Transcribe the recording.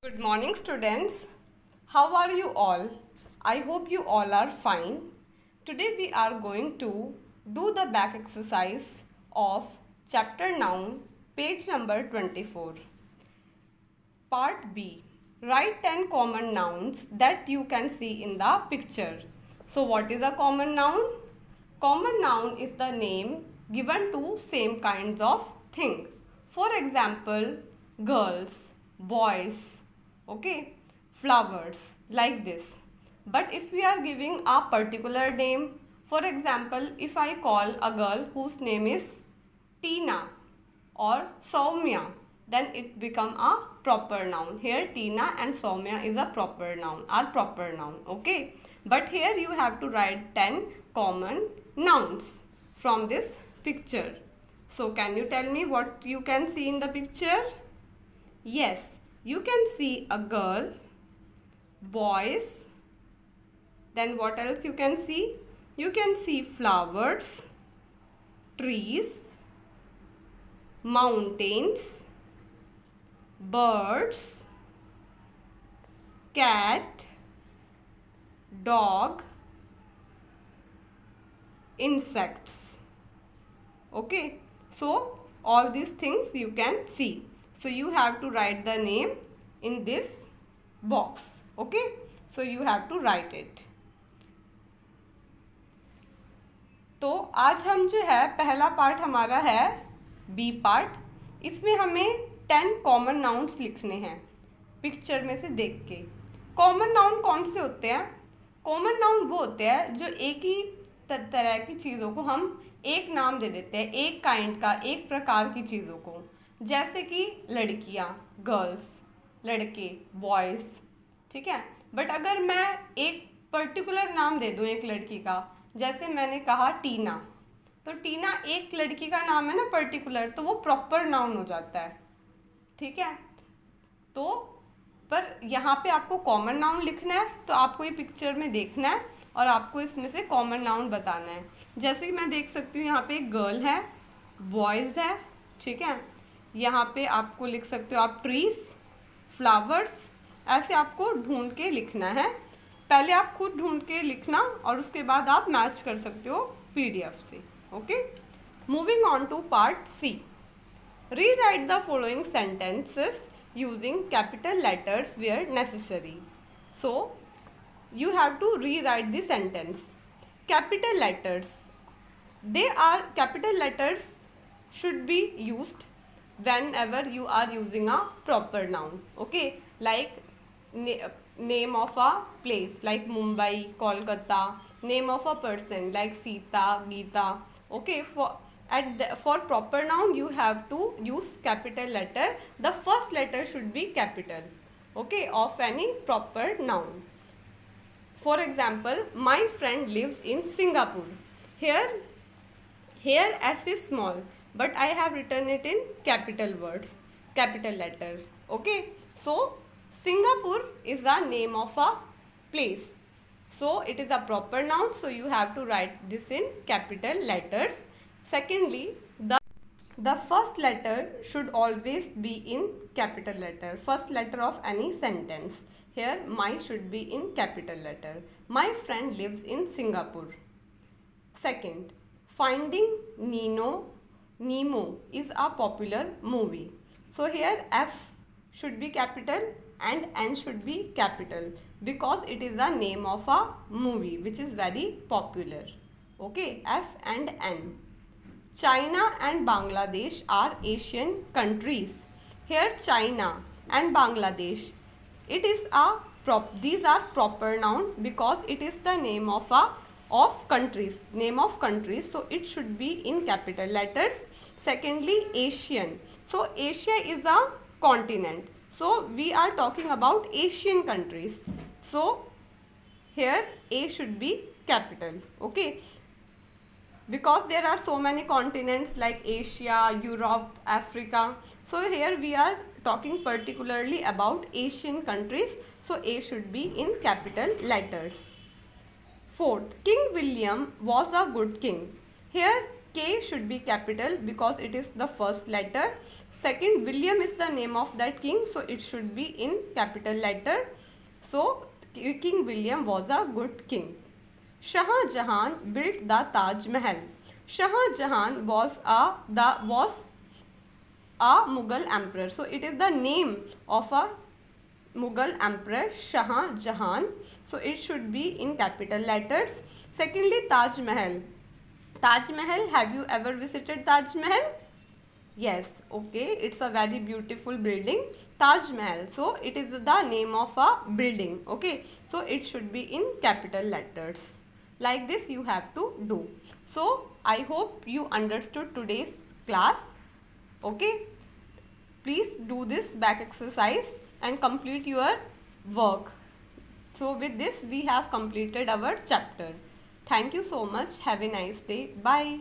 Good morning, students. How are you all? I hope you all are fine. Today we are going to do the back exercise of chapter noun, page number 24. Part B. Write 10 common nouns that you can see in the picture. So what is a common noun? Common noun is the name given to same kinds of things. For example, girls, boys, okay, flowers, like this. But if we are giving a particular name, for example, if I call a girl whose name is Tina or Soumya, then it become a proper noun. Here Tina and Soumya is a proper noun, are proper noun, okay. But here you have to write 10 common nouns from this picture. So can you tell me what you can see in the picture? Yes, you can see a girl, boys, then what else you can see? You can see flowers, trees, mountains, birds, cat, dog, insects. Okay, so all these things you can see. So you have to write the name in this box. Okay, so you have to write it. तो आज हम जो है पहला part हमारा है B part. इसमें हमें 10 कॉमन नाउन्स लिखने हैं पिक्चर में से देख के. कॉमन नाउन कौन से होते हैं? कॉमन नाउन वो होते हैं जो एक ही तरह की चीज़ों को हम एक नाम दे देते हैं, एक काइंड का, एक प्रकार की चीज़ों को. जैसे कि लड़कियाँ, गर्ल्स, लड़के, बॉयज़, ठीक है. बट अगर मैं एक पर्टिकुलर नाम दे दूँ एक लड़की का, जैसे मैंने कहा टीना, तो टीना एक लड़की का नाम है ना पर्टिकुलर, तो वो प्रॉपर नाउन हो जाता है, ठीक है. तो पर यहाँ पे आपको कॉमन नाउन लिखना है, तो आपको ये पिक्चर में देखना है और आपको इसमें से कॉमन नाउन बताना है. जैसे कि मैं देख सकती हूँ यहाँ पे एक गर्ल है, बॉयज़ है, ठीक है. यहाँ पे आपको लिख सकते हो आप ट्रीज, फ्लावर्स, ऐसे आपको ढूंढ के लिखना है. पहले आप खुद ढूंढ के लिखना और उसके बाद आप मैच कर सकते हो पीडीएफ से. Okay, moving on to part C. Rewrite the following sentences using capital letters where necessary. So you have to rewrite the sentence. Capital letters, capital letters should be used whenever you are using a proper noun. Okay, like name of a place like Mumbai, Kolkata. Name of a person like Sita, Geeta. Okay, for proper noun you have to use capital letter. The first letter should be capital, okay, of any proper noun. For example, my friend lives in Singapore. Here S is small, but I have written it in capital words, capital letter. Okay, so Singapore is the name of a place. So it is a proper noun, so you have to write this in capital letters. Secondly, the first letter should always be in capital letter, first letter of any sentence. Here my should be in capital letter. My friend lives in Singapore. Second, Finding Nemo is a popular movie. So here F should be capital and N should be capital because it is the name of a movie which is very popular. Okay, F and N. China and Bangladesh are Asian countries. Here China and Bangladesh, these are proper noun because it is the name of countries, name of countries, so it should be in capital letters. Secondly, Asian, so Asia is a continent, so we are talking about Asian countries, so here A should be capital. Okay, because there are so many continents like Asia, Europe, Africa, so here we are talking particularly about Asian countries, so A should be in capital letters. Fourth, King William was a good king. Here K should be capital because it is the first letter. Second, William is the name of that king, so it should be in capital letter. So King William was a good king. Shah Jahan built the Taj Mahal. Shah Jahan was a Mughal emperor. So it is the name of a Mughal emperor, Shah Jahan. So it should be in capital letters. Secondly, Taj Mahal. Taj Mahal, have you ever visited Taj Mahal? Yes, okay, it's a very beautiful building, Taj Mahal. So it is the name of a building, okay. So it should be in capital letters. Like this you have to do. So I hope you understood today's class, okay. Please do this back exercise and complete your work. So with this we have completed our chapter. Thank you so much. Have a nice day. Bye.